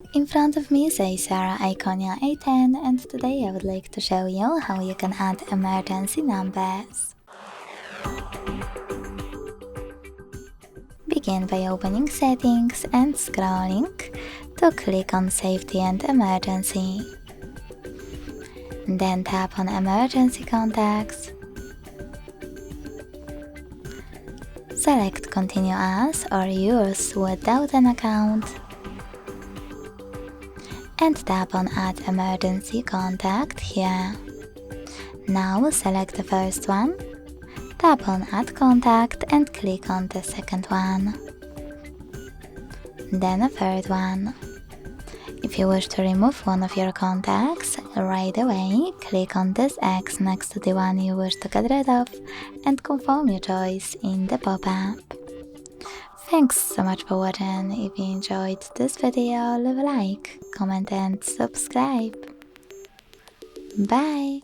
In front of me is ACER Iconia A10, and today I would like to show you how you can add emergency numbers. Begin by opening Settings and scrolling to click on Safety and Emergency. Then tap on Emergency Contacts. Select Continue As or Use without an account. And tap on Add Emergency Contact here. Now select the first one, tap on Add Contact and click on the second one. Then a third one. If you wish to remove one of your contacts, right away click on this X next to the one you wish to get rid of and confirm your choice in the pop-up. Thanks so much for watching. If you enjoyed this video, leave a like, comment and subscribe. Bye!